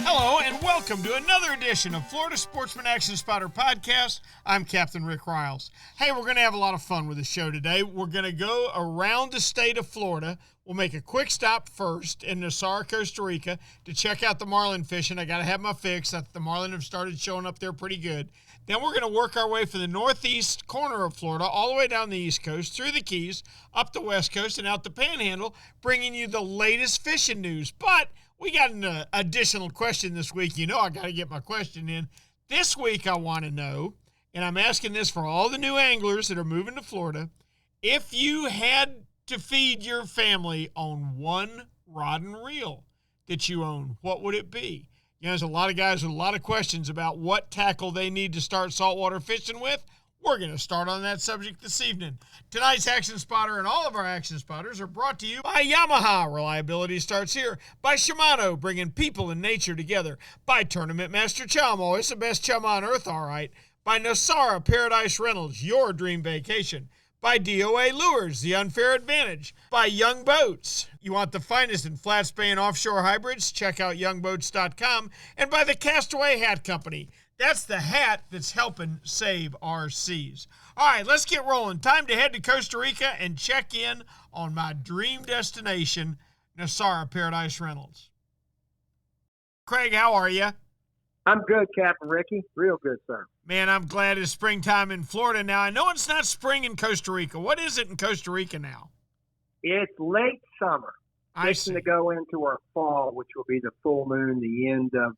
Hello and welcome to another edition of Florida Sportsman Action Spotter Podcast. I'm Captain Rick Riles. Hey, we're going to have a lot of fun with the show today. We're going to go around the state of Florida. We'll make a quick stop first in Nosara, Costa Rica to check out the marlin fishing. I got to have my fix. The marlin have started showing up there pretty good. Then we're going to work our way from the northeast corner of Florida all the way down the east coast, through the Keys, up the west coast, and out the Panhandle, bringing you the latest fishing news. But we got an additional question this week. You know I got to get my question in. This week I want to know, and I'm asking this for all the new anglers that are moving to Florida, if you had to feed your family on one rod and reel that you own, what would it be? You know, there's a lot of guys with a lot of questions about what tackle they need to start saltwater fishing with. We're going to start on that subject this evening. Tonight's Action Spotter and all of our Action Spotters are brought to you by Yamaha. Reliability starts here. By Shimano, bringing people and nature together. By Tournament Master Chum, always the best chum on earth, all right. By Nosara Paradise Rentals, your dream vacation. By D.O.A. Lures, the unfair advantage. By Young Boats. You want the finest in flat spay and offshore hybrids? Check out youngboats.com. And by the Castaway Hat Co. That's the hat that's helping save our seas. All right, let's get rolling. Time to head to Costa Rica and check in on my dream destination, Nosara Paradise Rentals. Craig, how are you? I'm good, Captain Ricky. Real good, sir. Man, I'm glad it's springtime in Florida now. I know it's not spring in Costa Rica. What is it in Costa Rica now? It's late summer. Fixing to go into our fall, which will be the full moon, the end of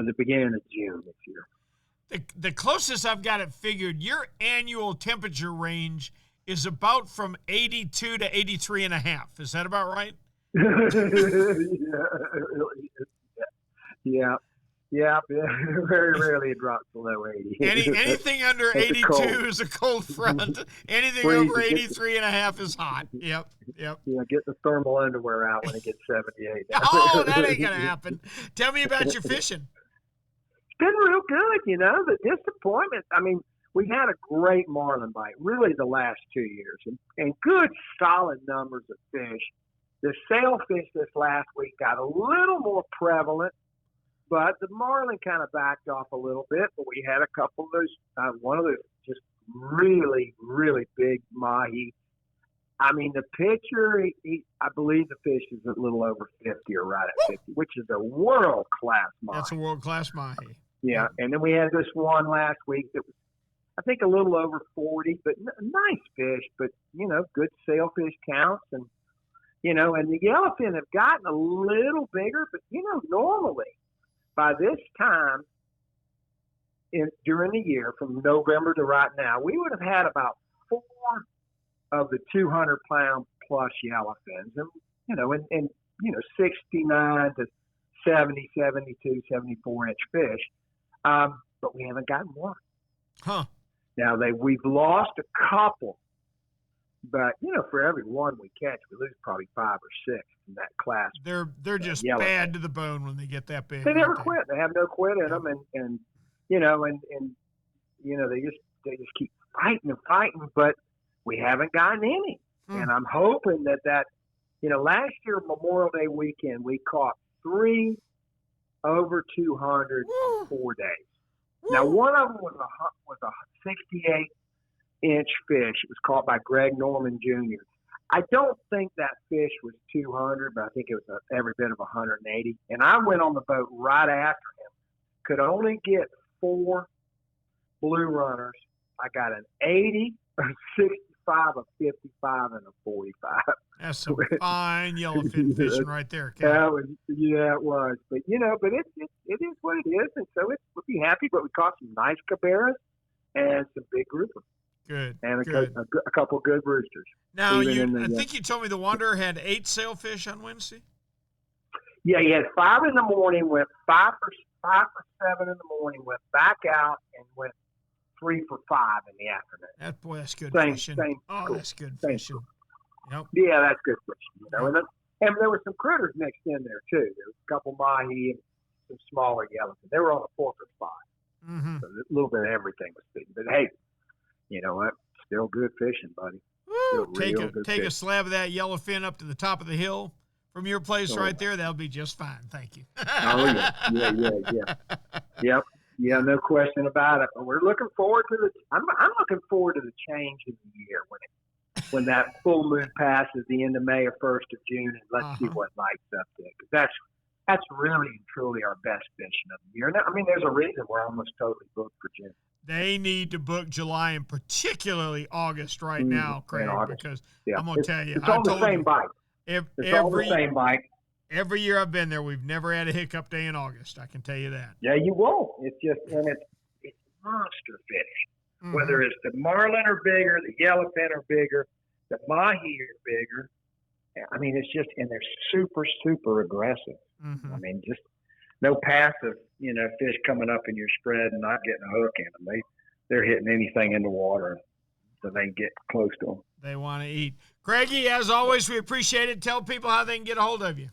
the beginning of June this year. The closest I've got it figured, your annual temperature range is about from 82 to 83 and a half. Is that about right? Yeah. Very rarely it drops below 80. Anything under 82 is a cold front. Anything over 83 and a half is hot. Yep. Yeah, get the thermal underwear out when it gets 78. Oh, that ain't going to happen. Tell me about your fishing. It's been real good, you know. The disappointment, I mean, we had a great marlin bite, really the last 2 years, and good, solid numbers of fish. The sailfish this last week got a little more prevalent, but the marlin kind of backed off a little bit. But we had a couple of those, one of those just really, really big mahi. I mean, the picture, I believe the fish is a little over 50 or right at 50, which is a world-class mahi. That's a world-class mahi. Yeah, and then we had this one last week that was, I think, a little over 40, but nice fish, but, you know, good sailfish counts. And, you know, and the yellowfin have gotten a little bigger, but, you know, normally by this time during the year, from November to right now, we would have had about 4 of the 200-pound plus yellowfins, and you know, and 69 to 70, 72, 74-inch fish, but we haven't gotten one. Huh? Now we've lost a couple, but you know, for every one we catch, we lose probably 5 or 6 in that class. They're just bad to the bone when they get that big. They never quit. They have no quit in them, and you know, and you know, they just keep fighting and fighting, but we haven't gotten any. And I'm hoping that, you know, last year, Memorial Day weekend, we caught 3 over 200 in 4 days. Now, one of them was a 68-inch fish. It was caught by Greg Norman Jr. I don't think that fish was 200, but I think it was every bit of 180. And I went on the boat right after him. Could only get 4 blue runners. I got an 80, a 65, a 55, and a 45. That's some fine yellowfin fishing right there, Captain. It was. But, you know, but it is what it is. And so we'll be happy. But we caught some nice caberas and some big groupers. Good. And a couple of good roosters. Now, I think you told me the Wanderer had 8 sailfish on Wednesday? Yeah, he had 5 in the morning, went 5 for 7 in the morning, went back out and went 3 for 5 in the afternoon. That's good fishing. Cool. That's good fishing. Yep. Yeah, that's good fishing. You know, and there were some critters mixed in there too. There was a couple mahi and some smaller yellowfin. They were on a 4 for 5. Mm-hmm. So a little bit of everything was feeding. But hey, you know what? still good fishing, buddy. Woo, take a slab of that yellowfin up to the top of the hill from your place right there. That'll be just fine. Thank you. Oh, yeah. Yep. Yeah, no question about it. But we're looking forward to I'm looking forward to the change in the year when that full moon passes the end of May or 1st of June, and let's see what lights up there. Because that's really and truly our best fishing of the year. Now, I mean, there's a reason we're almost totally booked for June. They need to book July and particularly August right now, Craig, because I'm going to tell you. It's all the same bite. It's all the same bite. Every year I've been there, we've never had a hiccup day in August. I can tell you that. Yeah, you won't. It's just, and it's monster fish. Mm-hmm. Whether it's the marlin are bigger, the yellowfin are bigger, the mahi are bigger. I mean, it's just, and they're super, super aggressive. Mm-hmm. I mean, just no passive, fish coming up in your spread and not getting a hook in them. They're hitting anything in the water so they can get close to them. They want to eat. Craigie, as always, we appreciate it. Tell people how they can get a hold of you.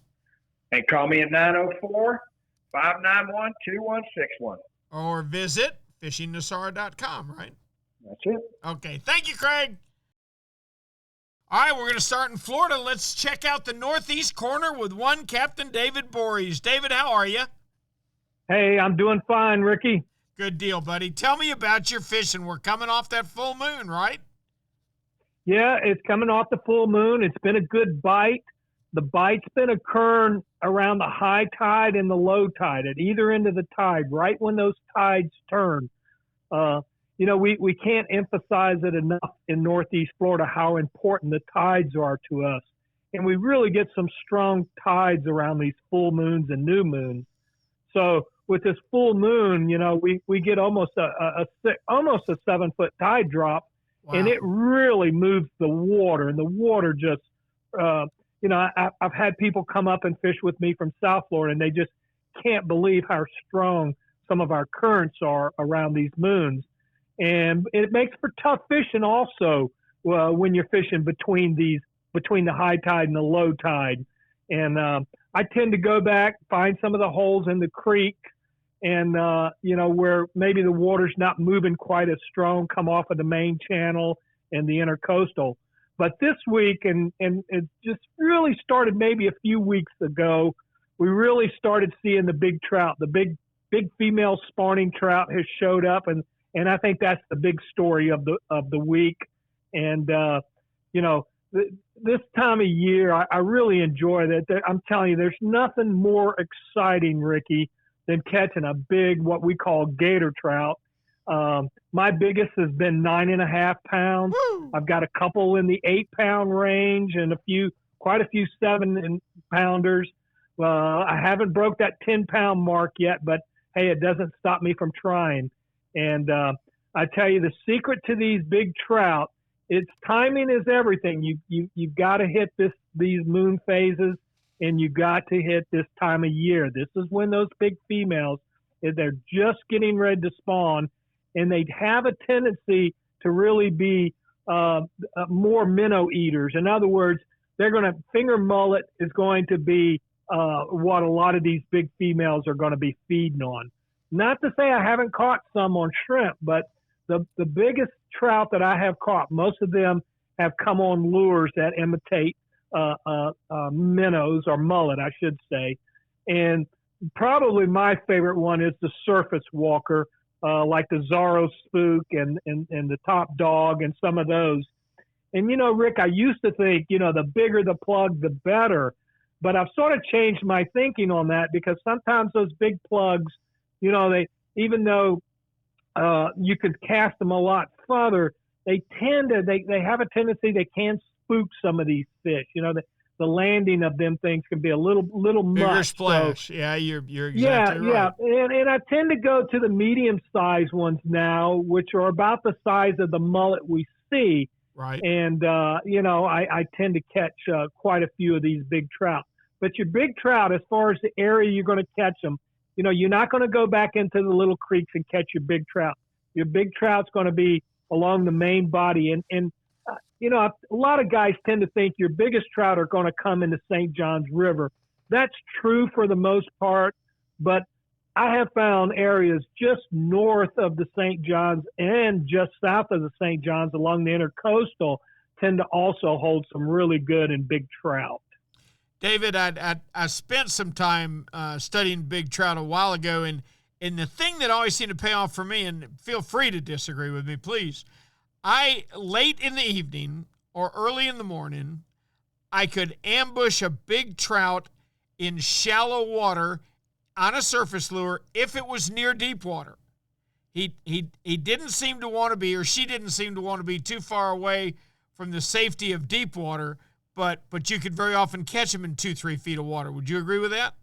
And call me at 904-591-2161. Or visit fishingnosara.com, right? That's it. Okay. Thank you, Craig. All right, we're going to start in Florida. Let's check out the northeast corner with one Captain David Borries. David, how are you? Hey, I'm doing fine, Ricky. Good deal, buddy. Tell me about your fishing. We're coming off that full moon, right? Yeah, it's coming off the full moon. It's been a good bite. The bite's been occurring around the high tide and the low tide, at either end of the tide, right when those tides turn. We can't emphasize it enough in Northeast Florida how important the tides are to us. And we really get some strong tides around these full moons and new moons. So with this full moon, we get almost a 7-foot tide drop. Wow. And it really moves the water, and the water just, I've had people come up and fish with me from South Florida, and they just can't believe how strong some of our currents are around these moons. And it makes for tough fishing also when you're fishing between the high tide and the low tide. And I tend to go back, find some of the holes in the creek, and where maybe the water's not moving quite as strong, come off of the main channel and the intercoastal. But this week, and it just really started maybe a few weeks ago, we really started seeing the big trout. The big female spawning trout has showed up, and I think that's the big story of the week. And this time of year, I really enjoy that. I'm telling you, there's nothing more exciting, Ricky, than catching a big, what we call gator trout. My biggest has been 9.5 pounds. Woo! I've got a couple in the 8-pound range and quite a few 7-pounders. I haven't broke that 10-pound mark yet, but hey, it doesn't stop me from trying. And I tell you, the secret to these big trout, it's timing is everything. You've got to hit these moon phases, and you got to hit this time of year. This is when those big females, they're just getting ready to spawn, and they have a tendency to really be more minnow eaters. In other words, finger mullet is going to be what a lot of these big females are going to be feeding on. Not to say I haven't caught some on shrimp, but the biggest trout that I have caught, most of them have come on lures that imitate minnows or mullet, I should say. And probably my favorite one is the surface walker, like the Zorro spook and the top dog and some of those. And, Rick, I used to think, the bigger the plug, the better. But I've sort of changed my thinking on that, because sometimes those big plugs, even though you could cast them a lot further, they have a tendency, they can spook some of these fish. The landing of them things can be a little bigger much. splash. So, yeah, you're exactly right. Yeah. And I tend to go to the medium-sized ones now, which are about the size of the mullet we see. Right. And, I tend to catch quite a few of these big trout. But your big trout, as far as the area you're going to catch them, you're not going to go back into the little creeks and catch your big trout. Your big trout's going to be along the main body. And a lot of guys tend to think your biggest trout are going to come in the St. Johns River. That's true for the most part, but I have found areas just north of the St. Johns and just south of the St. Johns along the intercoastal tend to also hold some really good and big trout. David, I spent some time studying big trout a while ago, and the thing that always seemed to pay off for me, and feel free to disagree with me, please, late in the evening or early in the morning, I could ambush a big trout in shallow water on a surface lure if it was near deep water. He didn't seem to want to be, or she didn't seem to want to be too far away from the safety of deep water, but you could very often catch him in 2-3 feet of water. Would you agree with that?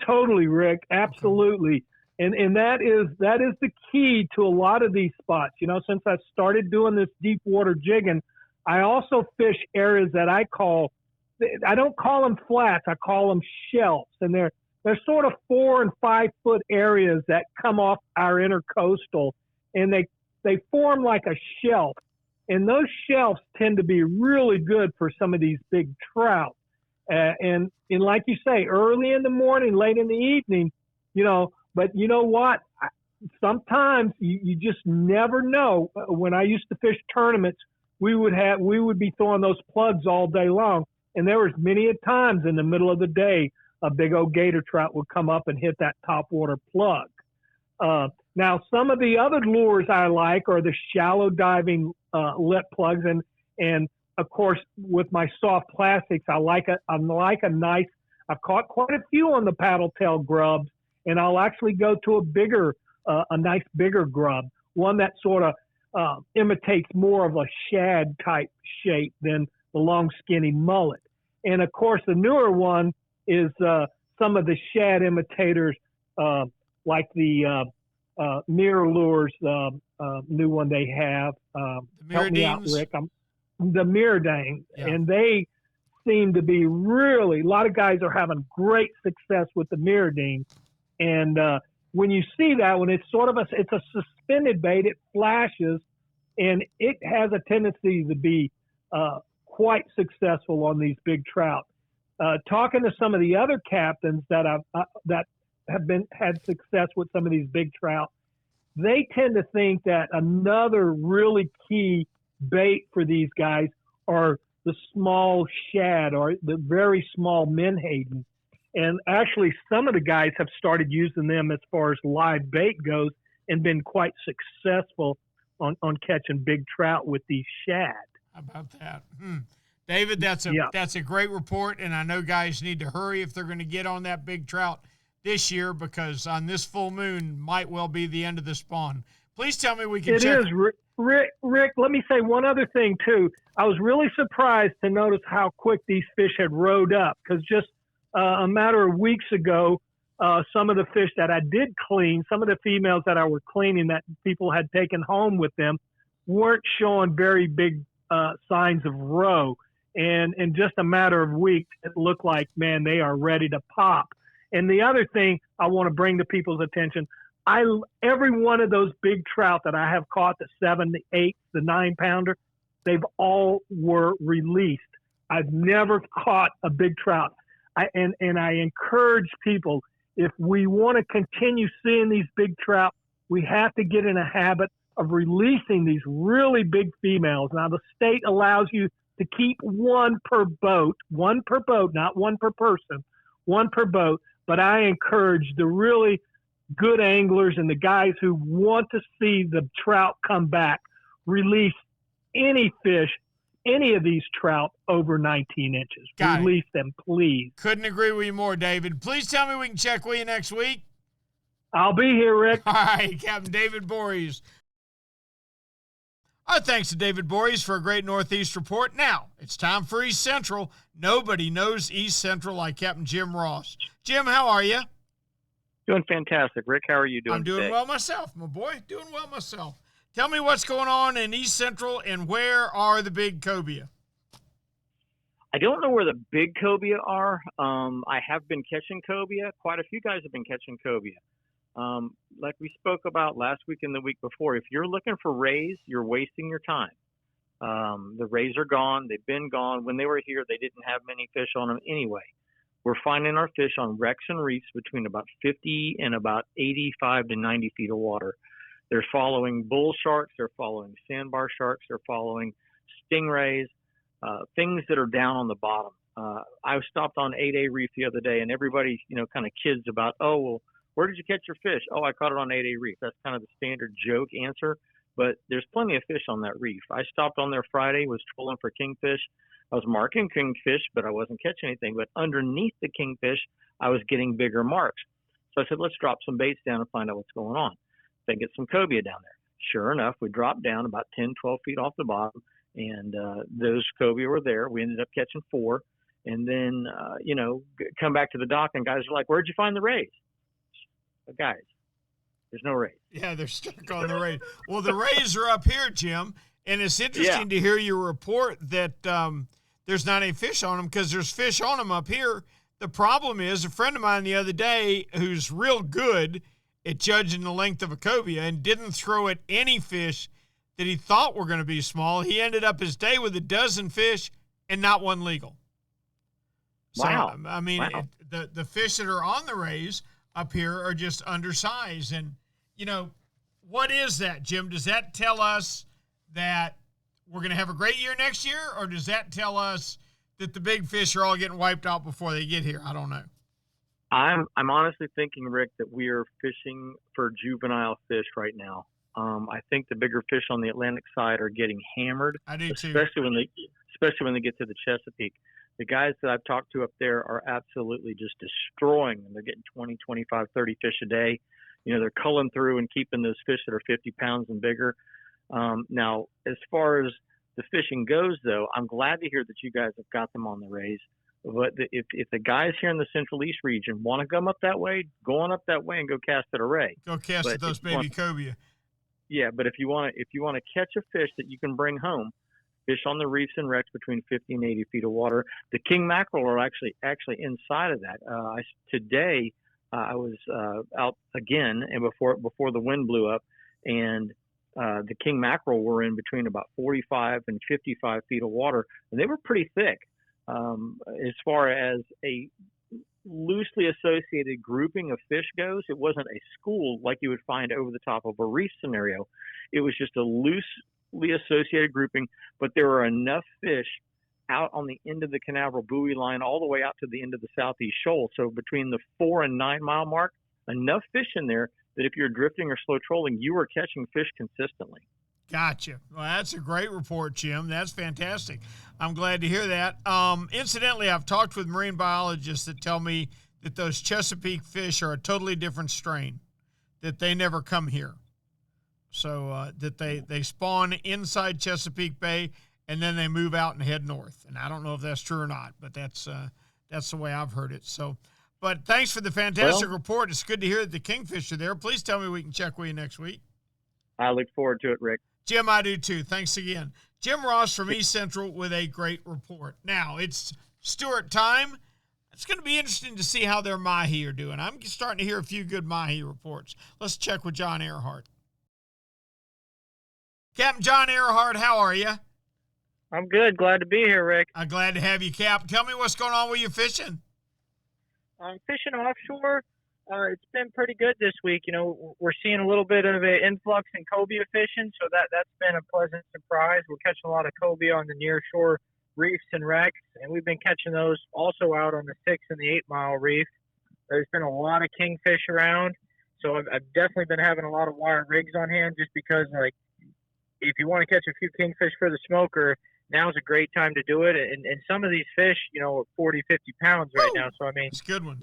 Totally, Rick. Absolutely. And that is the key to a lot of these spots. You know, since I started doing this deep water jigging, I also fish areas that I don't call them flats, I call them shelves. And they're sort of 4 and 5 foot areas that come off our intercoastal, and they form like a shelf. And those shelves tend to be really good for some of these big trout. And like you say, early in the morning, late in the evening, you know, but you know what? Sometimes you just never know. When I used to fish tournaments, we would be throwing those plugs all day long. And there was many a times in the middle of the day, a big old gator trout would come up and hit that topwater plug. Now, some of the other lures I like are the shallow diving lip plugs, and of course with my soft plastics, I like a nice. I've caught quite a few on the paddle tail grubs, and I'll actually go to a nice bigger grub, one that sort of imitates more of a shad type shape than the long skinny mullet. And of course, the newer one is some of the shad imitators, like the mirror lures, new one they have. Help me out, Rick. The mirror dang, yeah. And they seem to be really. A lot of guys are having great success with the mirror ding, and when you see that one, it's sort of it's a suspended bait. It flashes, and it has a tendency to be quite successful on these big trout. Talking to some of the other captains that have had success with some of these big trout, they tend to think that another really key bait for these guys are the small shad or the very small menhaden. And actually, some of the guys have started using them as far as live bait goes and been quite successful on catching big trout with these shad. How about that? David, that's a great report, and I know guys need to hurry if they're going to get on that big trout this year, because on this full moon might well be the end of the spawn. Please tell me we can check. It is, Rick, let me say one other thing, too. I was really surprised to notice how quick these fish had rode up, because just a matter of weeks ago, some of the fish that I did clean, some of the females that I were cleaning that people had taken home with them, weren't showing very big signs of roe. And in just a matter of weeks, it looked like, man, they are ready to pop. And the other thing I want to bring to people's attention, every one of those big trout that I have caught, the 7, the 8, the 9-pounder, they've all were released. I've never caught a big trout. And I encourage people, if we want to continue seeing these big trout, we have to get in a habit of releasing these really big females. Now, the state allows you to keep one per boat, not one per person, one per boat. But I encourage the really good anglers and the guys who want to see the trout come back, release any fish, any of these trout over 19 inches. Release them, please. Couldn't agree with you more, David. Please tell me we can check with you next week. I'll be here, Rick. All right, Captain David Borries. Our thanks to David Borries for a great Northeast report. Now, it's time for East Central. Nobody knows East Central like Captain Jim Ross. Jim, how are you? Doing fantastic. Rick, how are you doing I'm doing today? well myself, my boy. Doing well myself. Tell me what's going on in East Central, and where are the big cobia? I don't know where the big cobia are. I have been catching cobia. Quite a few guys have been catching cobia. Like we spoke about last week and the week before, if you're looking for rays, you're wasting your time. The rays are gone. They've been gone. When they were here, they didn't have many fish on them anyway. we're finding our fish on wrecks and reefs between about 50 and about 85 to 90 feet of water. They're following bull sharks, they're following sandbar sharks, they're following stingrays, things that are down on the bottom. I stopped on 8A Reef the other day, and everybody, kind of kids about, oh, well, where did you catch your fish? Oh, I caught it on 8A Reef. That's kind of the standard joke answer, but there's plenty of fish on that reef. I stopped on there Friday, was trolling for kingfish. I was marking kingfish, but I wasn't catching anything. But underneath the kingfish, I was getting bigger marks. So I said, let's drop some baits down and find out what's going on. Then get some cobia down there. Sure enough, we dropped down about 10, 12 feet off the bottom, and those cobia were there. We ended up catching 4. And then, come back to the dock, and guys are like, where'd you find the rays? But guys, there's no rays. Yeah, they're stuck on the rays. Well, the rays are up here, Jim, and it's interesting to hear your report that there's not any fish on them, because there's fish on them up here. The problem is, a friend of mine the other day who's real good at judging the length of a cobia and didn't throw at any fish that he thought were going to be small. He ended up his day with a dozen fish and not one legal. Wow. So, I mean, the fish that are on the rays up here are just undersized. And, what is that, Jim? Does that tell us that we're going to have a great year next year, or does that tell us that the big fish are all getting wiped out before they get here? I don't know. I'm honestly thinking, Rick, that we are fishing for juvenile fish right now. I think the bigger fish on the Atlantic side are getting hammered. I do too. Especially when they get to the Chesapeake. The guys that I've talked to up there are absolutely just destroying them. They're getting 20, 25, 30 fish a day. They're culling through and keeping those fish that are 50 pounds and bigger. Now, as far as the fishing goes, though, I'm glad to hear that you guys have got them on the rays. But if the guys here in the Central East region want to come up that way, go on up that way and go cast at a ray. Go cast at those baby cobia. Yeah, but if you want to catch a fish that you can bring home, fish on the reefs and wrecks between 50 and 80 feet of water. The king mackerel are actually inside of that. Today I was out again, and before the wind blew up, and the king mackerel were in between about 45 and 55 feet of water, and they were pretty thick. As far as a loosely associated grouping of fish goes, it wasn't a school like you would find over the top of a reef scenario. It was just a loosely associated grouping, but there were enough fish out on the end of the Canaveral buoy line all the way out to the end of the Southeast Shoal. So between the 4 and 9 mile mark, enough fish in there that if you're drifting or slow trolling, you were catching fish consistently. Gotcha. Well, that's a great report, Jim. That's fantastic. I'm glad to hear that. Incidentally, I've talked with marine biologists that tell me that those Chesapeake fish are a totally different strain, that they never come here. So that they spawn inside Chesapeake Bay, and then they move out and head north. And I don't know if that's true or not, but that's the way I've heard it. So, but thanks for the fantastic report. It's good to hear that the kingfish are there. Please tell me we can check with you next week. I look forward to it, Rick. Jim, I do too. Thanks again. Jim Ross from East Central with a great report. Now, it's Stewart time. It's going to be interesting to see how their mahi are doing. I'm starting to hear a few good mahi reports. Let's check with John Earhart. Captain John Earhart, how are you? I'm good. Glad to be here, Rick. I'm glad to have you, Cap. Tell me what's going on with your fishing. I'm fishing offshore. It's been pretty good this week. We're seeing a little bit of an influx in cobia fishing, so that's been a pleasant surprise. We're catching a lot of cobia on the near shore reefs and wrecks, and we've been catching those also out on the 6 and the 8 mile reef. There's been a lot of kingfish around, so I've definitely been having a lot of wire rigs on hand just because, if you want to catch a few kingfish for the smoker, now's a great time to do it. And some of these fish, are 40, 50 pounds right now. So, it's good ones.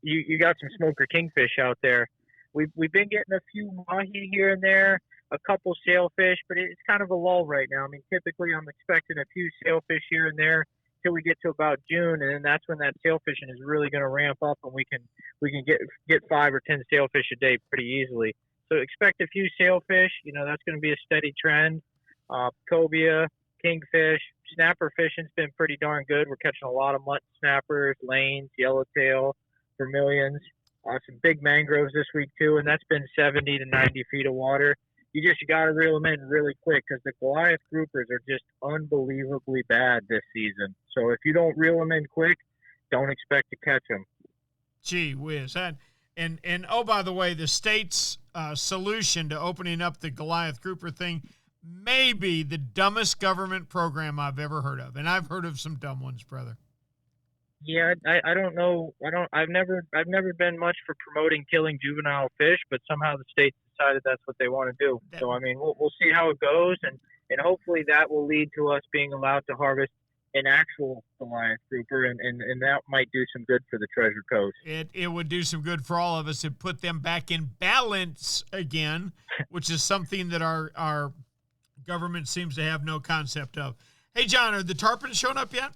You got some smoker kingfish out there. We've been getting a few mahi here and there, a couple sailfish, but it's kind of a lull right now. Typically I'm expecting a few sailfish here and there till we get to about June, and then that's when that sailfishing is really going to ramp up, and we can get 5 or 10 sailfish a day pretty easily. So expect a few sailfish. That's going to be a steady trend. Cobia, kingfish, snapper fishing's been pretty darn good. We're catching a lot of mutton snappers, lanes, yellowtail, vermilions, some big mangroves this week too, and that's been 70 to 90 feet of water. You got to reel them in really quick because the Goliath groupers are just unbelievably bad this season. So if you don't reel them in quick, don't expect to catch them. Gee whiz. And oh, by the way, the state's solution to opening up the Goliath grouper thing may be the dumbest government program I've ever heard of. And I've heard of some dumb ones, brother. Yeah, I don't know. I've never been much for promoting killing juvenile fish, but somehow the state decided that's what they want to do. So I mean, we'll see how it goes, and hopefully that will lead to us being allowed to harvest an actual Goliath grouper, and that might do some good for the Treasure Coast. It would do some good for all of us and put them back in balance again, which is something that our government seems to have no concept of. Hey, John, are the tarpon shown up yet?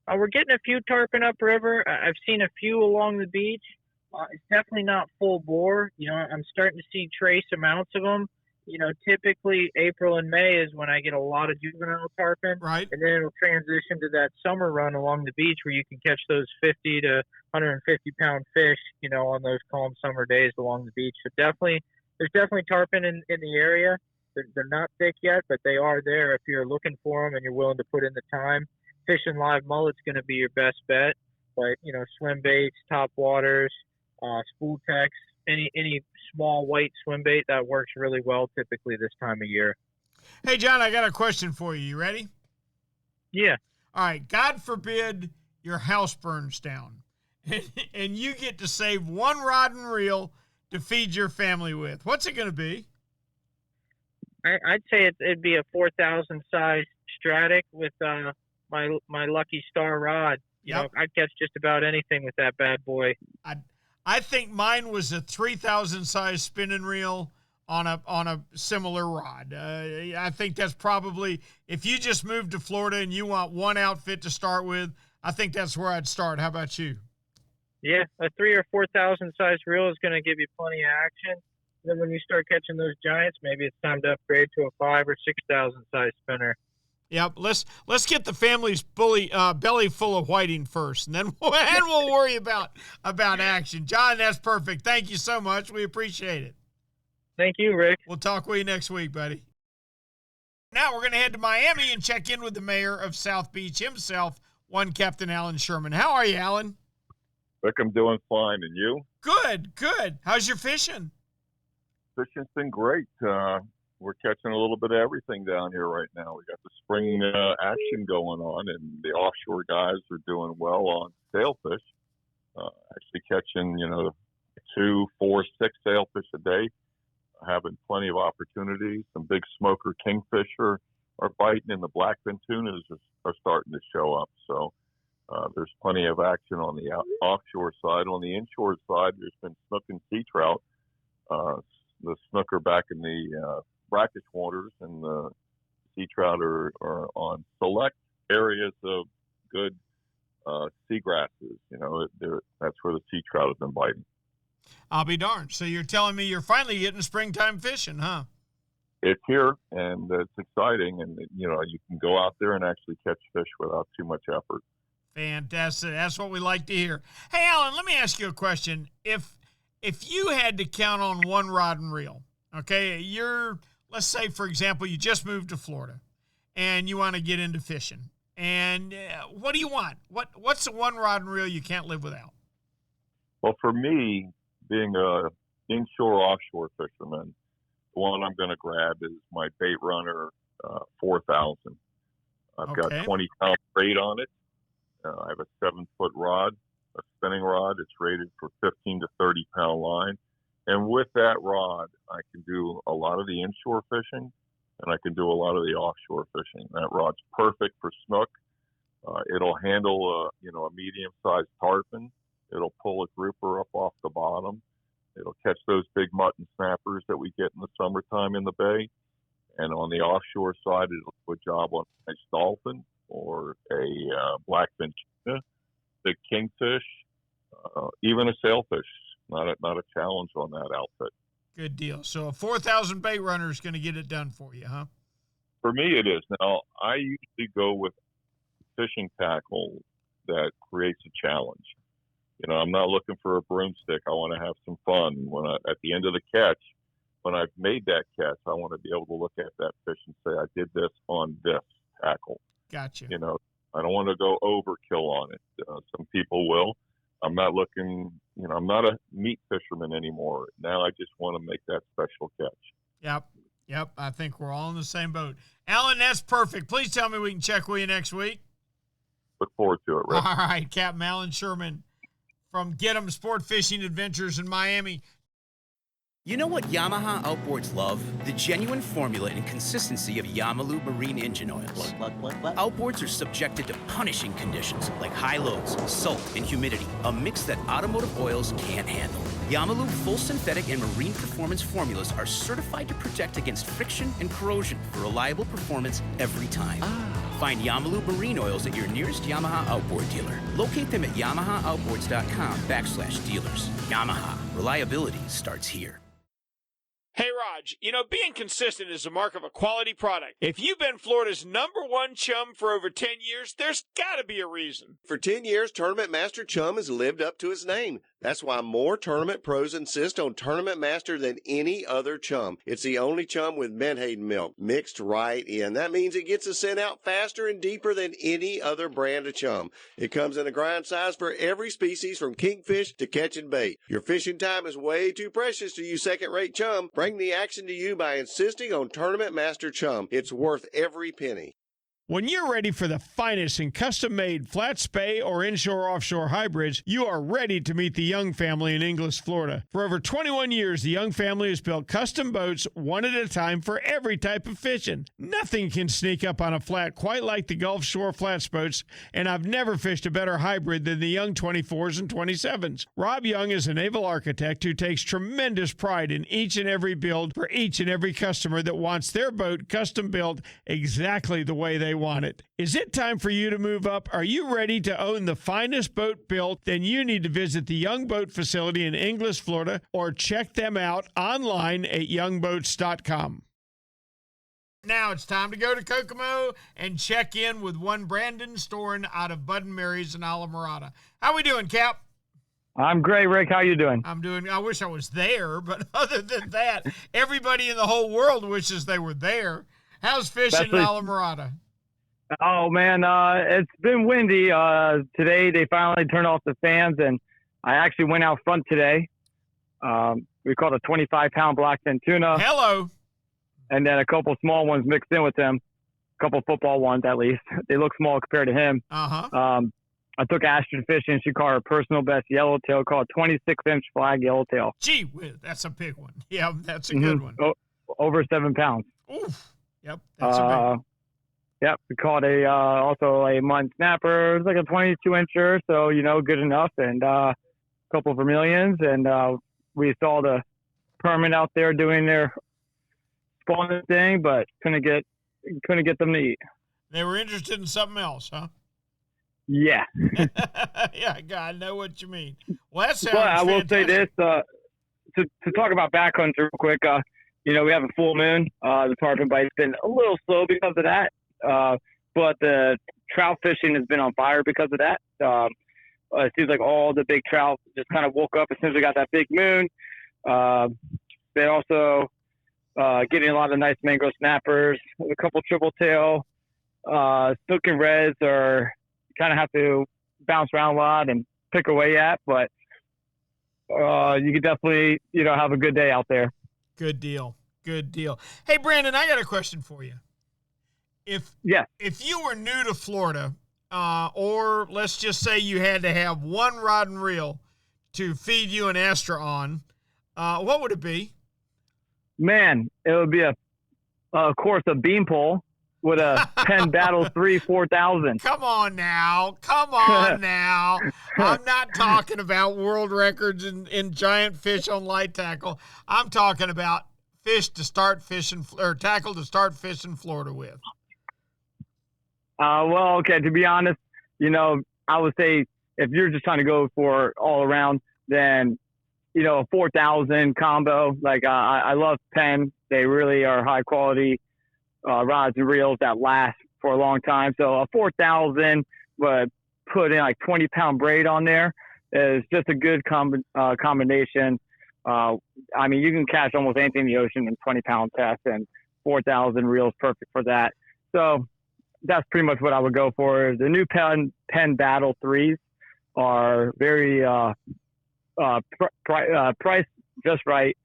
We're getting a few tarpon upriver. I've seen a few along the beach. It's definitely not full bore. You know, I'm starting to see trace amounts of them. You know, typically April and May is when I get a lot of juvenile tarpon. Right. And then it'll transition to that summer run along the beach where you can catch those 50 to 150-pound fish, you know, on those calm summer days along the beach. So there's definitely tarpon in the area. They're not thick yet, but they are there if you're looking for them and you're willing to put in the time. Fishing live mullet's going to be your best bet, but you know, swim baits, top waters, spool techs, any small white swim bait that works really well typically this time of year. Hey, John, I got a question for you. You ready? Yeah. All right. God forbid your house burns down, and you get to save one rod and reel to feed your family with. What's it going to be? I'd say it'd be a 4,000 size Stratic with my Lucky Star rod. You know, I'd catch just about anything with that bad boy. I think mine was a 3,000 size spinning reel on a similar rod. I think that's probably, if you just moved to Florida and you want one outfit to start with, I think that's where I'd start. How about you? Yeah, a 3,000 or 4,000 size reel is going to give you plenty of action. Then when you start catching those giants, maybe it's time to upgrade to a 5,000 or 6,000 size spinner. Yep, let's get the family's belly full of whiting first, and then we'll worry about action. John, that's perfect. Thank you so much. We appreciate it. Thank you, Rick. We'll talk with you next week, buddy. Now we're going to head to Miami and check in with the mayor of South Beach himself, one Captain Alan Sherman. How are you, Alan? Rick, I'm doing fine, and you? Good. How's your fishing? Fishing's been great. We're catching a little bit of everything down here right now. We got the spring action going on, and the offshore guys are doing well on sailfish. Actually catching, 2, 4, 6 sailfish a day. Having plenty of opportunities. Some big smoker kingfish are biting, and the blackfin tunas are starting to show up. So there's plenty of action on the offshore side. On the inshore side, there's been snook and sea trout. The snook are back in the brackish waters, and the sea trout are on select areas of good seagrasses. That's where the sea trout have been biting. I'll be darned. So you're telling me you're finally getting springtime fishing, huh? It's here, and it's exciting, and you can go out there and actually catch fish without too much effort. Fantastic. That's what we like to hear. Hey, Alan, let me ask you a question. If you had to count on one rod and reel, okay, let's say, for example, you just moved to Florida and you want to get into fishing. And what do you want? What's the one rod and reel you can't live without? Well, for me, being a inshore offshore fisherman, the one I'm going to grab is my Bait Runner 4000. I've got 20-pound weight on it. I have a 7-foot rod, a spinning rod. It's rated for 15 to 30-pound line. And with that rod, I can do a lot of the inshore fishing, and I can do a lot of the offshore fishing. That rod's perfect for snook. It'll handle a medium-sized tarpon. It'll pull a grouper up off the bottom. It'll catch those big mutton snappers that we get in the summertime in the bay. And on the offshore side, it'll do a job on a nice dolphin or a blackfin tuna, big kingfish, even a sailfish. Not a challenge on that outfit. Good deal. So a 4,000 Bait Runner is going to get it done for you, huh? For me, it is. Now, I usually go with fishing tackle that creates a challenge. I'm not looking for a broomstick. I want to have some fun. At the end of the catch, when I've made that catch, I want to be able to look at that fish and say, I did this on this tackle. Gotcha. I don't want to go overkill on it. Some people will. I'm not looking, I'm not a meat fisherman anymore. Now I just want to make that special catch. Yep. I think we're all in the same boat. Alan, that's perfect. Please tell me we can check with you next week. Look forward to it, Rick. All right, Captain Alan Sherman from Get 'em Sport Fishing Adventures in Miami. You know what Yamaha Outboards love? The genuine formula and consistency of Yamalu marine engine oils. Outboards are subjected to punishing conditions like high loads, salt, and humidity, a mix that automotive oils can't handle. Yamalu full synthetic and marine performance formulas are certified to protect against friction and corrosion for reliable performance every time. Find Yamalu marine oils at your nearest Yamaha Outboard dealer. Locate them at yamahaaoutboards.com/dealers. Yamaha, reliability starts here. Hey, Raj, being consistent is a mark of a quality product. If you've been Florida's #1 chum for over 10 years, there's got to be a reason. For 10 years, Tournament Master Chum has lived up to its name. That's why more tournament pros insist on Tournament Master than any other chum. It's the only chum with Menhaden milk mixed right in. That means it gets the scent out faster and deeper than any other brand of chum. It comes in a grind size for every species from kingfish to catching bait. Your fishing time is way too precious to use second-rate chum. Bring the action to you by insisting on Tournament Master Chum. It's worth every penny. When you're ready for the finest in custom-made flat spay or inshore-offshore hybrids, you are ready to meet the Young family in Inglis, Florida. For over 21 years, the Young family has built custom boats one at a time for every type of fishing. Nothing can sneak up on a flat quite like the Gulf Shore flats boats, and I've never fished a better hybrid than the Young 24s and 27s. Rob Young is a naval architect who takes tremendous pride in each and every build for each and every customer that wants their boat custom built exactly the way they want it. Is it time for you to move up? Are you ready to own the finest boat built? Then you need to visit the Young Boat Facility in Inglis, Florida, or check them out online at youngboats.com. Now it's time to go to Kokomo and check in with one Brandon Storin out of Bud & Mary's in Alamorada. How we doing, Cap? I'm great, Rick. How you doing? I wish I was there, but other than that, everybody in the whole world wishes they were there. How's fishing in Alamorada? Oh, man, it's been windy. Today they finally turned off the fans, and I actually went out front today. We caught a 25-pound blackfin tuna. Hello. And then a couple small ones mixed in with him. A couple football ones, at least. They look small compared to him. Uh-huh. I took Ashton fishing. She caught her personal best yellowtail, caught a 26-inch flag yellowtail. Gee whiz, that's a big one. Yeah, that's a good one. Over 7 pounds. Oof. Yep, that's a big one. Yep, we caught also a mud snapper. It was like a 22-incher, so, good enough, and a couple of vermilions. And we saw the permit out there doing their spawning thing, but couldn't get them to eat. They were interested in something else, huh? Yeah. Yeah, God, I know what you mean. Well, that sounds But I will fantastic. say this, to talk about backcountry real quick, we have a full moon. The tarpon bite's been a little slow because of that. But the trout fishing has been on fire because of that. It seems like all the big trout just kind of woke up as soon as we got that big moon. They're also getting a lot of nice mangrove snappers, a couple triple tail. Snook and reds are kind of have to bounce around a lot and pick away at, but you could definitely, have a good day out there. Good deal. Good deal. Hey, Brandon, I got a question for you. If you were new to Florida, or let's just say you had to have one rod and reel to feed you an Astra on, what would it be? Man, it would be of course, a beam pole with a Penn Battle 3 4000. Come on now. I'm not talking about world records in giant fish on light tackle. I'm talking about fish to start fishing, or tackle to start fishing Florida with. Well, okay, to be honest, I would say if you're just trying to go for all around, then, a 4000 combo. Like, I love Penn. They really are high quality rods and reels that last for a long time. So a 4000, but put in like 20-pound braid on there is just a good combination. You can catch almost anything in the ocean in 20-pound test, and 4000 reels perfect for that. So, that's pretty much what I would go for. The new Penn Battle 3s are very price just right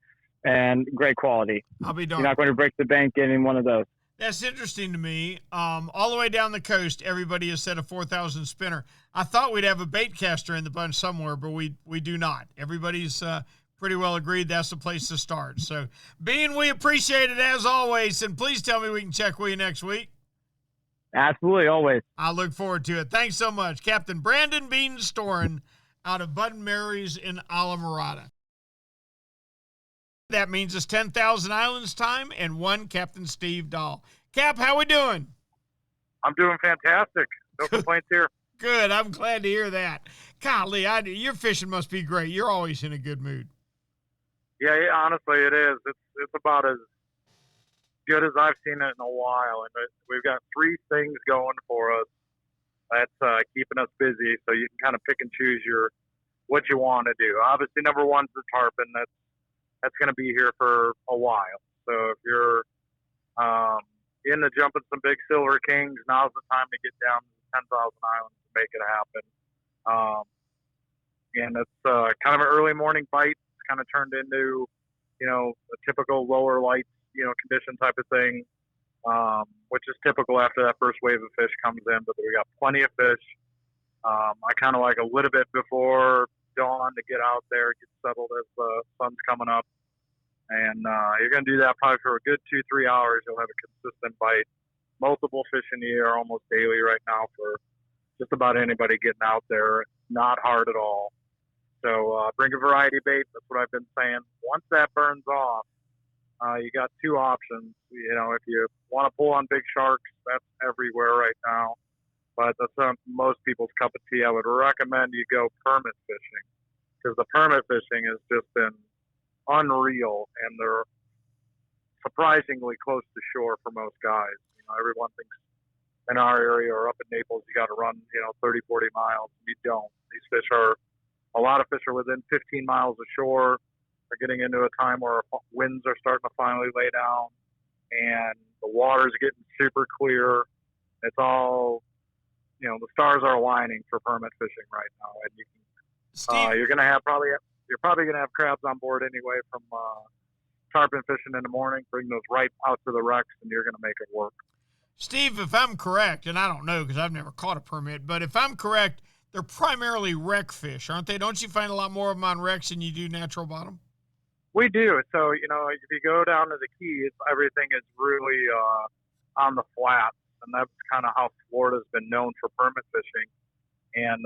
and great quality. I'll be darned. You're not going to break the bank getting one of those. That's interesting to me. All the way down the coast, everybody has said a 4,000 spinner. I thought we'd have a bait caster in the bunch somewhere, but we do not. Everybody's pretty well agreed that's the place to start. So, Bean, we appreciate it as always, and please tell me we can check with you next week. Absolutely, always. I look forward to it. Thanks so much. Captain Brandon Bean Storen out of Bud & Mary's in Alamorada. That means it's 10,000 Islands time and one Captain Steve Dahl. Cap, how we doing? I'm doing fantastic. No complaints here. Good. I'm glad to hear that. Golly, your fishing must be great. You're always in a good mood. Yeah, honestly, it is. It's about as good as I've seen it in a while. And we've got three things going for us that's keeping us busy, so you can kind of pick and choose what you want to do. Obviously, number one's the tarpon. That's going to be here for a while. So if you're into jumping some big silver kings, now's the time to get down to 10,000 Islands to make it happen. And it's kind of an early morning bite. It's kind of turned into, a typical lower light, condition type of thing, which is typical after that first wave of fish comes in. But we got plenty of fish. I kind of like a little bit before dawn to get out there, get settled as the sun's coming up. And you're going to do that probably for a good 2-3 hours. You'll have a consistent bite. Multiple fish in the air almost daily right now for just about anybody getting out there. Not hard at all. So bring a variety bait. That's what I've been saying. Once that burns off, you got two options. If you want to pull on big sharks, that's everywhere right now. But that's most people's cup of tea. I would recommend you go permit fishing, because the permit fishing has just been unreal, and they're surprisingly close to shore for most guys. Everyone thinks in our area or up in Naples you got to run 30, 40 miles. You don't. A lot of fish are within 15 miles of shore. They're getting into a time where winds are starting to finally lay down, and the water's getting super clear. It's all, the stars are aligning for permit fishing right now, and you can, you're probably going to have crabs on board anyway from tarpon fishing in the morning. Bring those right out to the wrecks, and you're going to make it work. Steve, if I'm correct, and I don't know because I've never caught a permit, but if I'm correct, they're primarily wreck fish, aren't they? Don't you find a lot more of them on wrecks than you do natural bottom? We do. So, if you go down to the Keys, everything is really on the flats, and that's kind of how Florida's been known for permit fishing. And,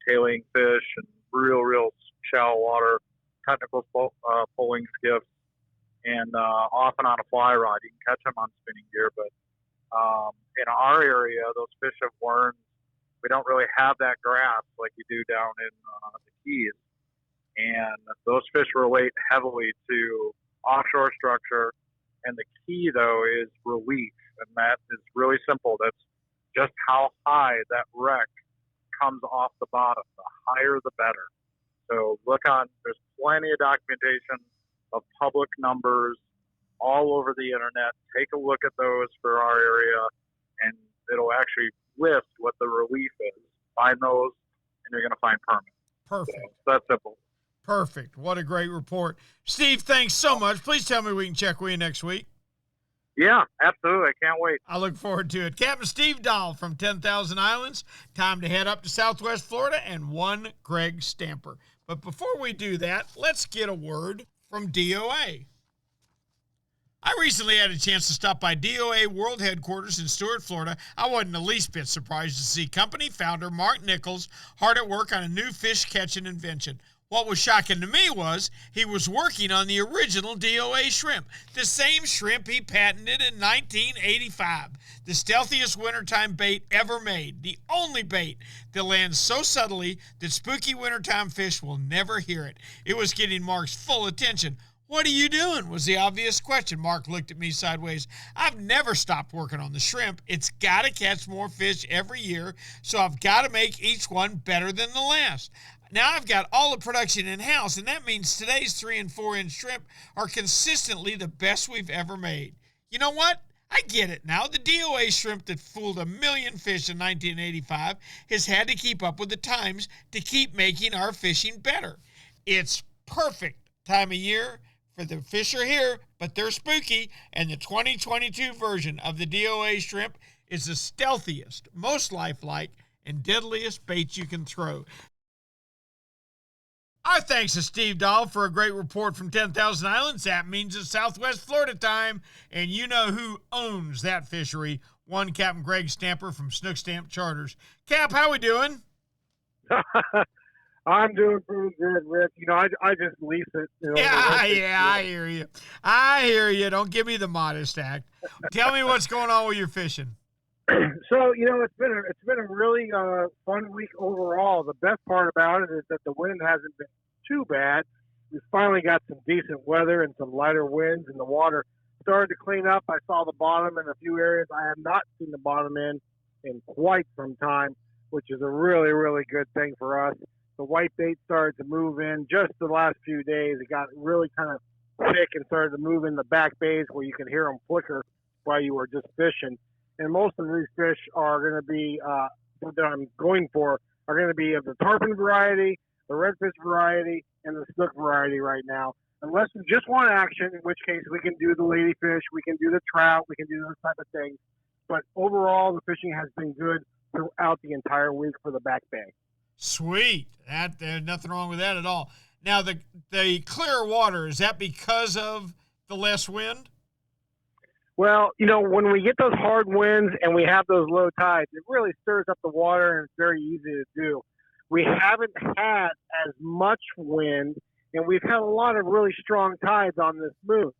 tailing fish and real shallow water, technical pulling skiffs, and often on a fly rod. You can catch them on spinning gear, but in our area, those fish have learned we don't really have that grass like you do down in the Keys. And those fish relate heavily to offshore structure. And the key, though, is relief. And that is really simple. That's just how high that wreck comes off the bottom. The higher, the better. So there's plenty of documentation of public numbers all over the internet. Take a look at those for our area, and it'll actually list what the relief is. Find those, and you're going to find permit. Perfect. So that's simple. Perfect. What a great report. Steve, thanks so much. Please tell me we can check with you next week. Yeah, absolutely. I can't wait. I look forward to it. Captain Steve Dahl from 10,000 Islands. Time to head up to Southwest Florida and one Greg Stamper. But before we do that, let's get a word from D.O.A. I recently had a chance to stop by D.O.A. World Headquarters in Stuart, Florida. I wasn't the least bit surprised to see company founder Mark Nichols hard at work on a new fish catching invention. What was shocking to me was he was working on the original D.O.A. shrimp, the same shrimp he patented in 1985, the stealthiest wintertime bait ever made, the only bait that lands so subtly that spooky wintertime fish will never hear it. It was getting Mark's full attention. "What are you doing?" was the obvious question. Mark looked at me sideways. "I've never stopped working on the shrimp. It's got to catch more fish every year, so I've got to make each one better than the last. Now I've got all the production in-house, and that means today's 3- and 4-inch shrimp are consistently the best we've ever made. You know what? I get it now. The D.O.A. shrimp that fooled 1 million fish in 1985 has had to keep up with the times to keep making our fishing better. It's perfect time of year for the fish are here, but they're spooky, and the 2022 version of the D.O.A. shrimp is the stealthiest, most lifelike, and deadliest bait you can throw. Our thanks to Steve Dahl for a great report from 10,000 Islands. That means it's Southwest Florida time, and you know who owns that fishery. One Captain Greg Stamper from Snook Stamp Charters. Cap, how we doing? I'm doing pretty good, Rick. You know, I just lease it. You know, I hear you. I hear you. Don't give me the modest act. Tell me what's going on with your fishing. So, you know, it's been a really fun week overall. The best part about it is that the wind hasn't been too bad. We finally got some decent weather and some lighter winds, and the water started to clean up. I saw the bottom in a few areas I have not seen the bottom in quite some time, which is a really, really good thing for us. The white bait started to move in just the last few days. It got really kind of thick and started to move in the back bays where you can hear them flicker while you were just fishing. And most of these fish are going to be, that I'm going for, are going to be of the tarpon variety, the redfish variety, and the snook variety right now. Unless we just want action, in which case we can do the ladyfish, we can do the trout, we can do those type of things. But overall, the fishing has been good throughout the entire week for the back bay. Sweet. There's nothing wrong with that at all. Now, the clear water, is that because of the less wind? Well, you know, when we get those hard winds and we have those low tides, it really stirs up the water, and it's very easy to do. We haven't had as much wind, and we've had a lot of really strong tides on this moon.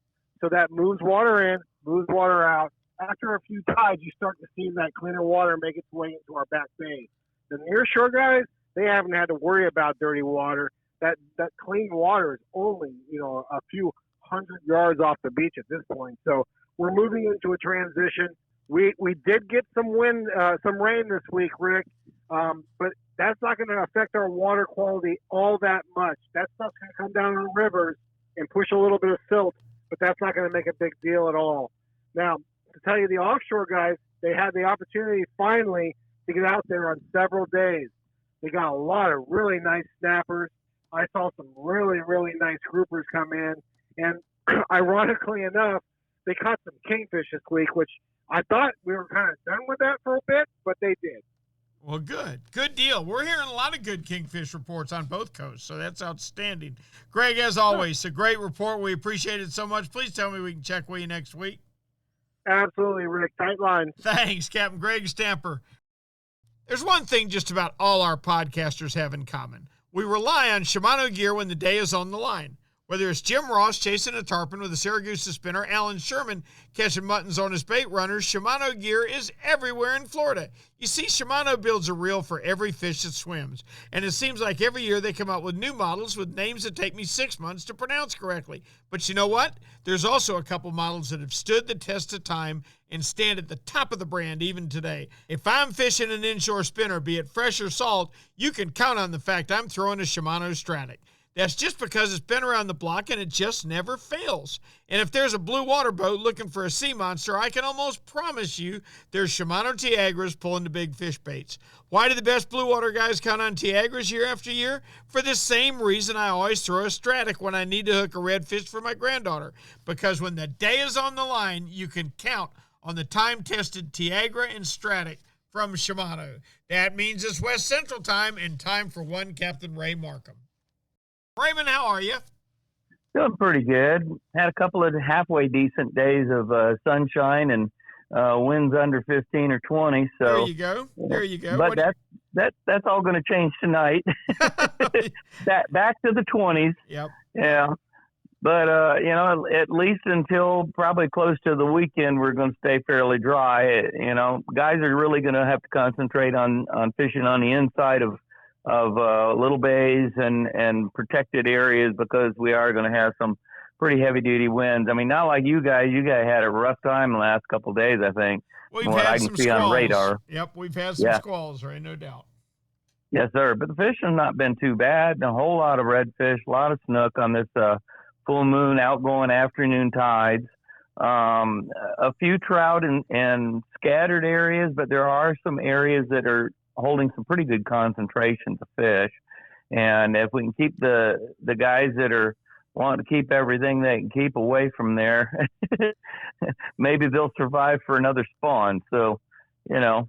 So that moves water in, moves water out. After a few tides, you start to see that cleaner water make its way into our back bay. The near shore guys, they haven't had to worry about dirty water. That clean water is only, you know, a few hundred yards off the beach at this point. So we're moving into a transition. We did get some wind, some rain this week, Rick, but that's not going to affect our water quality all that much. That stuff's going to come down in the rivers and push a little bit of silt, but that's not going to make a big deal at all. Now, to tell you, the offshore guys, they had the opportunity finally to get out there on several days. They got a lot of really nice snappers. I saw some really, really nice groupers come in, and ironically enough, they caught some kingfish this week, which I thought we were kind of done with that for a bit, but they did. Well, good. Good deal. We're hearing a lot of good kingfish reports on both coasts, so that's outstanding. Greg, as always, a great report. We appreciate it so much. Please tell me we can check with you next week. Absolutely, Rick. Tight lines. Thanks, Captain Greg Stamper. There's one thing just about all our podcasters have in common. We rely on Shimano gear when the day is on the line. Whether it's Jim Ross chasing a tarpon with a Syracuse spinner, Alan Sherman catching muttons on his bait runners, Shimano gear is everywhere in Florida. You see, Shimano builds a reel for every fish that swims, and it seems like every year they come out with new models with names that take me 6 months to pronounce correctly. But you know what? There's also a couple models that have stood the test of time and stand at the top of the brand even today. If I'm fishing an inshore spinner, be it fresh or salt, you can count on the fact I'm throwing a Shimano Stratic. That's just because it's been around the block and it just never fails. And if there's a blue water boat looking for a sea monster, I can almost promise you there's Shimano Tiagras pulling the big fish baits. Why do the best blue water guys count on Tiagras year after year? For the same reason I always throw a Stratic when I need to hook a redfish for my granddaughter. Because when the day is on the line, you can count on the time-tested Tiagra and Stratic from Shimano. That means it's West Central time and time for one Captain Ray Markham. Raymond, how are you? Doing pretty good. Had a couple of halfway decent days of sunshine and winds under 15 or 20. So there you go. There you go. But that's all going to change tonight. Back to the 20s. Yep. Yeah. But you know, at least until probably close to the weekend, we're going to stay fairly dry. You know, guys are really going to have to concentrate on fishing on the inside of little bays and protected areas, because we are going to have some pretty heavy duty winds. I mean, not like you guys. You guys had a rough time the last couple of days, I think. We've had I can some see squalls. on radar. Yep, we've had some squalls, right? No doubt. Yes, sir. But the fishing's not been too bad. A whole lot of redfish, a lot of snook on this full moon outgoing afternoon tides. A few trout in scattered areas, but there are some areas that are holding some pretty good concentrations of fish. And if we can keep the guys that are wanting to keep everything they can keep away from there, maybe they'll survive for another spawn. So, other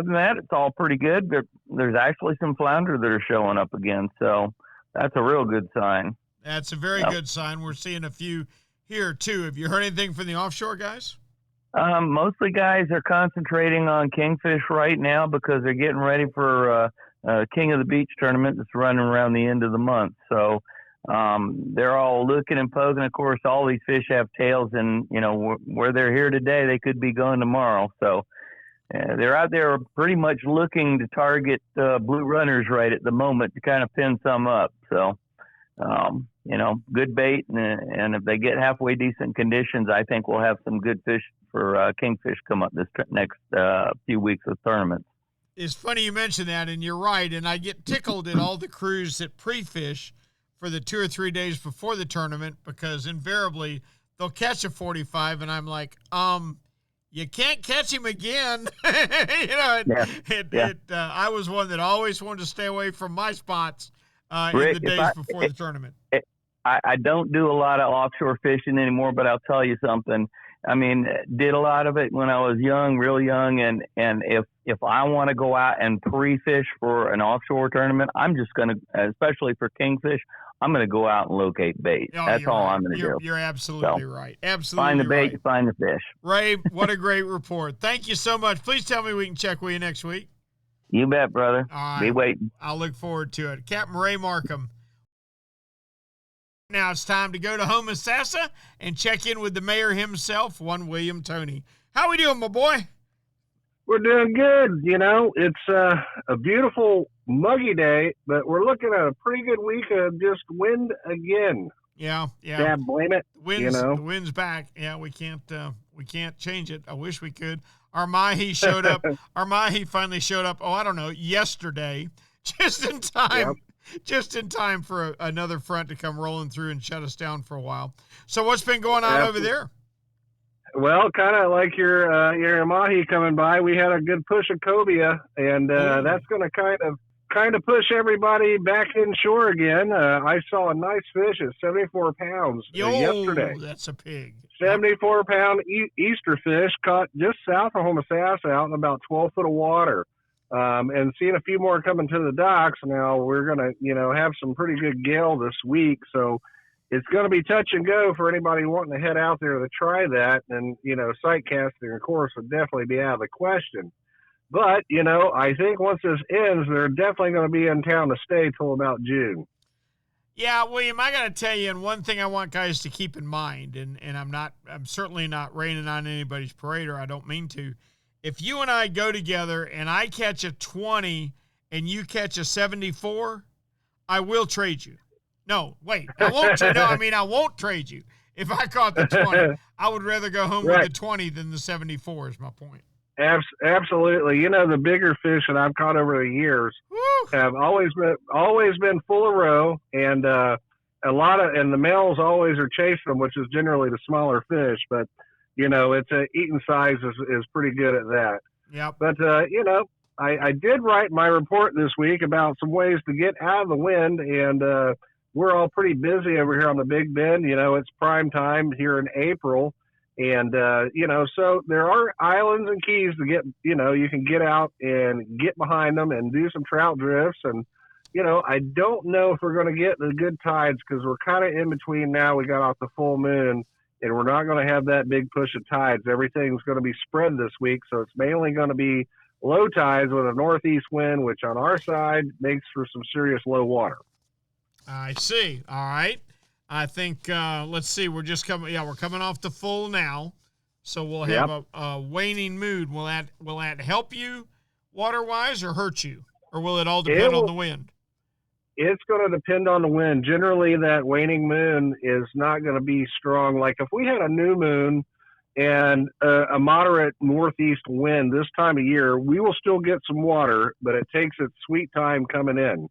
than that, it's all pretty good. There's actually some flounder that are showing up again. So that's a real good sign. That's a very good sign. We're seeing a few here too. Have you heard anything from the offshore guys? Mostly guys are concentrating on kingfish right now because they're getting ready for King of the Beach tournament that's running around the end of the month. So they're all looking and poking. Of course, all these fish have tails, and where they're here today, they could be gone tomorrow. So they're out there pretty much looking to target blue runners right at the moment to kind of pin some up. So, good bait, and if they get halfway decent conditions, I think we'll have some good fish for kingfish come up this next few weeks of tournaments. It's funny you mention that, and you're right. And I get tickled at all the crews that pre-fish for the 2 or 3 days before the tournament, because invariably they'll catch a 45, and I'm like, you can't catch him again. I was one that always wanted to stay away from my spots Rick, in the days before the tournament. I don't do a lot of offshore fishing anymore, but I'll tell you something. I mean, did a lot of it when I was young, real young, and if I want to go out and pre-fish for an offshore tournament, I'm just going to, especially for kingfish, I'm going to go out and locate bait. That's all right. I'm going to do. You're absolutely right. Absolutely find the bait, right. find the fish. Ray, what a great report. Thank you so much. Please tell me we can check with you next week. You bet, brother. All right. Be waiting. I'll look forward to it. Captain Ray Markham. Now it's time to go to Homosassa and check in with the mayor himself, one William Toney. How we doing, my boy? We're doing good. It's a beautiful, muggy day, but we're looking at a pretty good week of just wind again. Yeah. Dad, blame it. The wind's back. Yeah, we can't change it. I wish we could. Our mahi showed up. Our mahi finally showed up. Oh, I don't know, yesterday, just in time. Yep. Just in time for another front to come rolling through and shut us down for a while. So what's been going on over there? Well, kind of like your mahi coming by, we had a good push of cobia, and that's going to kind of push everybody back inshore again. I saw a nice fish at 74 pounds yesterday. That's a pig. 74-pound Easter fish caught just south of Homosassa out in about 12 foot of water. And seeing a few more coming to the docks. Now we're going to, have some pretty good gale this week. So it's going to be touch and go for anybody wanting to head out there to try that. And, sight casting, of course, would definitely be out of the question. But, I think once this ends, they're definitely going to be in town to stay till about June. Yeah, William, I got to tell you, and one thing I want guys to keep in mind, and I'm certainly not raining on anybody's parade, or I don't mean to. If you and I go together and I catch a 20 and you catch a 74, I will trade you. No, wait, I won't. I won't trade you. If I caught the 20, I would rather go home with the 20 than the 74 is my point. Absolutely. The bigger fish that I've caught over the years have always been full of roe, and and the males always are chasing them, which is generally the smaller fish, but it's eating size is pretty good at that. Yeah. But, I did write my report this week about some ways to get out of the wind, and we're all pretty busy over here on the Big Bend. It's prime time here in April. And, so there are islands and keys to get, you can get out and get behind them and do some trout drifts. And, I don't know if we're going to get the good tides because we're kind of in between now. We got off the full moon. And we're not going to have that big push of tides. Everything's going to be spread this week, so it's mainly going to be low tides with a northeast wind, which on our side makes for some serious low water. I see. All right. I think, let's see, we're coming off the full now, so we'll have a waning mood. Will that help you water-wise or hurt you? Or will it all depend on the wind? It's going to depend on the wind. Generally, that waning moon is not going to be strong. Like if we had a new moon and a moderate northeast wind this time of year, we will still get some water, but it takes its sweet time coming in.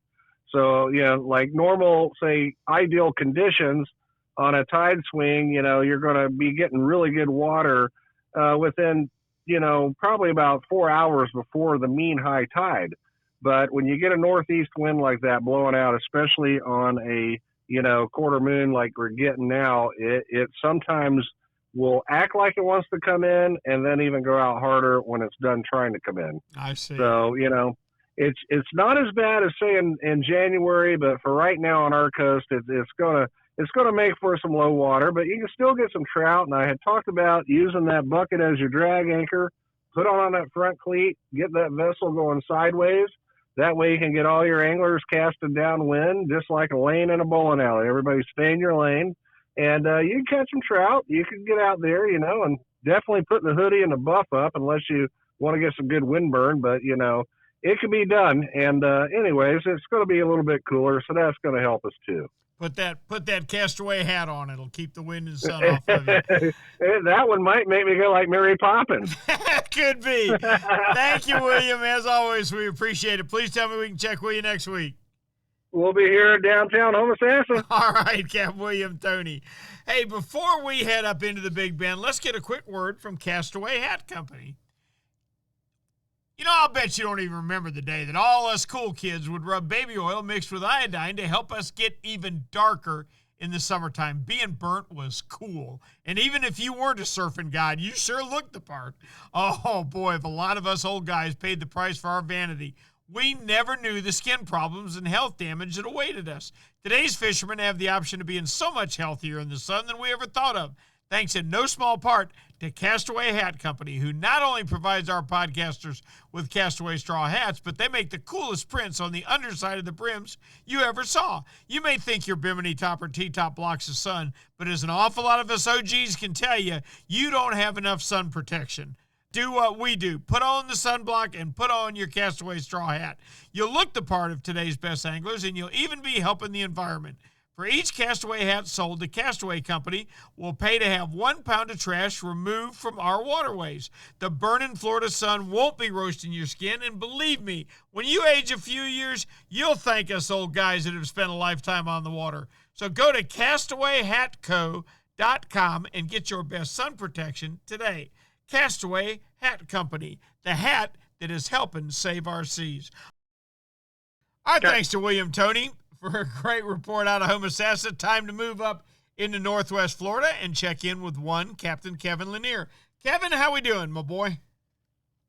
So, like normal, say, ideal conditions, on a tide swing, you're going to be getting really good water within, probably about 4 hours before the mean high tide. But when you get a northeast wind like that blowing out, especially on a, quarter moon like we're getting now, it sometimes will act like it wants to come in and then even go out harder when it's done trying to come in. I see. So, it's not as bad as say in January, but for right now on our coast, it's gonna make for some low water, but you can still get some trout. And I had talked about using that bucket as your drag anchor, put on that front cleat, get that vessel going sideways. That way you can get all your anglers casting downwind, just like a lane in a bowling alley. Everybody stay in your lane, and you can catch some trout. You can get out there, and definitely put the hoodie and the buff up unless you want to get some good wind burn. But, it can be done. And anyways, it's going to be a little bit cooler, so that's going to help us too. Put that Castaway hat on. It'll keep the wind and sun off of you. That one might make me go like Mary Poppins. Could be. Thank you, William. As always, we appreciate it. Please tell me we can check with you next week. We'll be here in downtown Homosassa. All right, Cap William Tony. Hey, before we head up into the Big Bend, let's get a quick word from Castaway Hat Company. I'll bet you don't even remember the day that all us cool kids would rub baby oil mixed with iodine to help us get even darker in the summertime. Being burnt was cool. And even if you weren't a surfing guide, you sure looked the part. Oh, boy, if a lot of us old guys paid the price for our vanity, we never knew the skin problems and health damage that awaited us. Today's fishermen have the option of being so much healthier in the sun than we ever thought of, thanks in no small part to Castaway Hat Company, who not only provides our podcasters with Castaway straw hats, but they make the coolest prints on the underside of the brims you ever saw. You may think your Bimini top or T-top blocks the sun, but as an awful lot of us OGs can tell you, you don't have enough sun protection. Do what we do. Put on the sunblock and put on your Castaway straw hat. You'll look the part of today's best anglers, and you'll even be helping the environment. For each Castaway hat sold, the Castaway Company will pay to have 1 pound of trash removed from our waterways. The burning Florida sun won't be roasting your skin, and believe me, when you age a few years, you'll thank us old guys that have spent a lifetime on the water. So go to CastawayHatCo.com and get your best sun protection today. Castaway Hat Company, the hat that is helping save our seas. Our thanks to William Tony for a great report out of Homosassa. Time to move up into Northwest Florida and check in with Captain Kevin Lanier. Kevin, how we doing, my boy?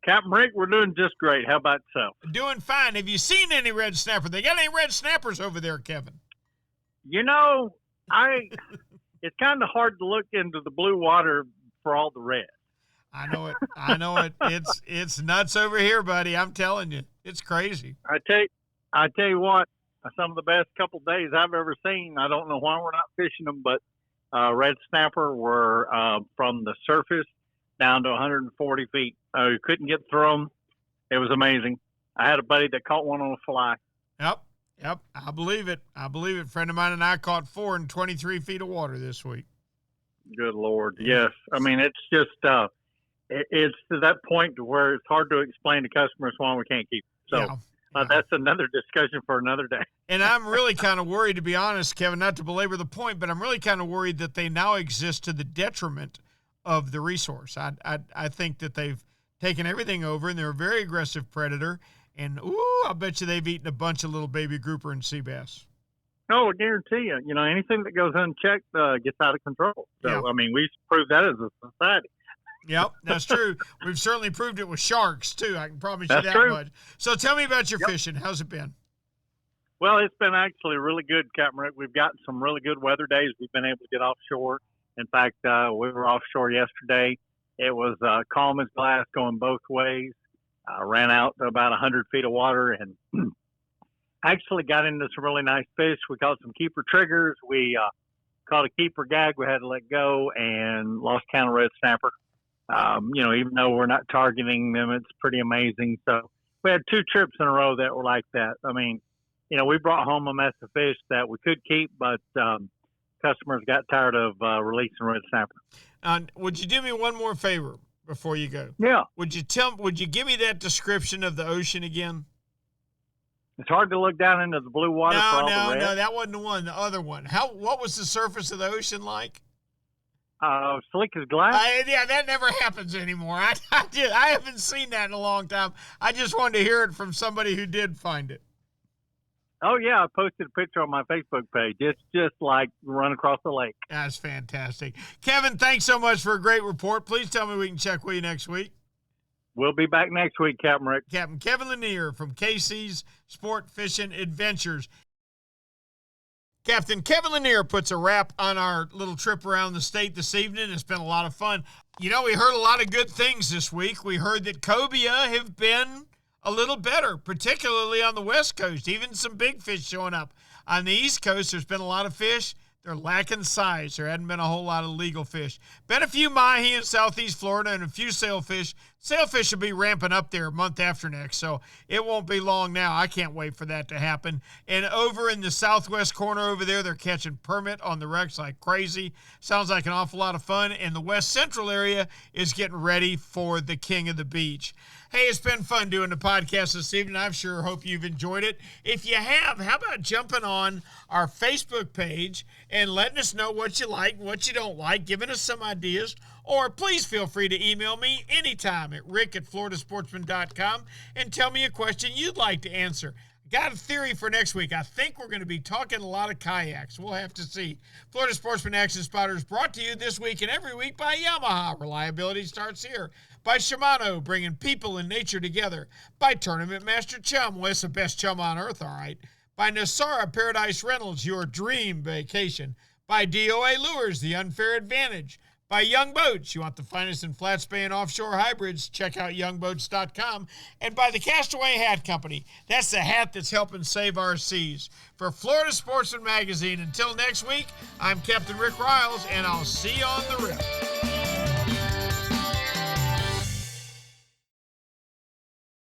Captain Rick, we're doing just great. How about yourself? Doing fine. Have you seen any red snapper? They got any red snappers over there, Kevin? It's kind of hard to look into the blue water for all the red. I know it. It's nuts over here, buddy. I'm telling you, it's crazy. I tell you what. Some of the best couple days I've ever seen. I don't know why we're not fishing them, but red snapper were from the surface down to 140 feet. You couldn't get through them. It was amazing. I had a buddy that caught one on a fly. Yep. I believe it. A friend of mine and I caught 4 in 23 feet of water this week. Good Lord. Yes. I mean, it's just, it's to that point to where it's hard to explain to customers why we can't keep them. So. Yeah. That's another discussion for another day. And I'm really kind of worried, to be honest, Kevin, not to belabor the point, but I'm really kind of worried that they now exist to the detriment of the resource. I think that they've taken everything over, and they're a very aggressive predator. And, I bet you they've eaten a bunch of little baby grouper and sea bass. No, I guarantee you. Anything that goes unchecked gets out of control. So, yeah. I mean, we've proved that as a society. Yep, that's true. We've certainly proved it with sharks, too. I can promise you that much. So tell me about your fishing. How's it been? Well, it's been actually really good, Captain Rick. We've gotten some really good weather days. We've been able to get offshore. In fact, we were offshore yesterday. It was calm as glass going both ways. Ran out to about 100 feet of water and actually got into some really nice fish. We caught some keeper triggers. We caught a keeper gag we had to let go and lost count of red snapper. Even though we're not targeting them, it's pretty amazing. So we had 2 trips in a row that were like that. I mean, we brought home a mess of fish that we could keep, but customers got tired of releasing red snapper. Would you do me one more favor before you go? Yeah. Would you give me that description of the ocean again? It's hard to look down into the blue water for all the red. No, that wasn't the one. The other one. What was the surface of the ocean like? Slick as glass. Yeah, that never happens anymore. I haven't seen that in a long time. I just wanted to hear it from somebody who did find it. Oh yeah, I posted a picture on my Facebook page. It's just like run across the lake. That's fantastic. Kevin, thanks so much for a great report. Please tell me we can check with you next week. We'll be back next week, Captain Rick. Captain Kevin Lanier from KC's Sport Fishing Adventures. Captain Kevin Lanier puts a wrap on our little trip around the state this evening. It's been a lot of fun. You know, we heard a lot of good things this week. We heard that Cobia have been a little better, particularly on the West Coast. Even some big fish showing up. On the East Coast, there's been a lot of fish. They're lacking size. There hadn't been a whole lot of legal fish. Been a few mahi in Southeast Florida and a few sailfish. Sailfish will be ramping up there a month after next, so it won't be long now. I can't wait for that to happen. And over in the southwest corner over there, they're catching permit on the wrecks like crazy. Sounds like an awful lot of fun. And the west central area is getting ready for the king of the beach. Hey, it's been fun doing the podcast this evening. I sure hope you've enjoyed it. If you have, how about jumping on our Facebook page and letting us know what you like, what you don't like, giving us some ideas, or please feel free to email me anytime at rick@floridasportsman.com and tell me a question you'd like to answer. Got a theory for next week. I think we're going to be talking a lot of kayaks. We'll have to see. Florida Sportsman Action Spotter is brought to you this week and every week by Yamaha. Reliability starts here. By Shimano, bringing people and nature together. By Tournament Master Chum. Well, it's the best chum on earth, all right. By Nosara Paradise Rentals, your dream vacation. By D.O.A. Lures, the unfair advantage. By Young Boats, you want the finest in flat span and offshore hybrids, check out youngboats.com. And by the Castaway Hat Company, that's the hat that's helping save our seas. For Florida Sportsman Magazine, until next week, I'm Captain Rick Riles, and I'll see you on the riff.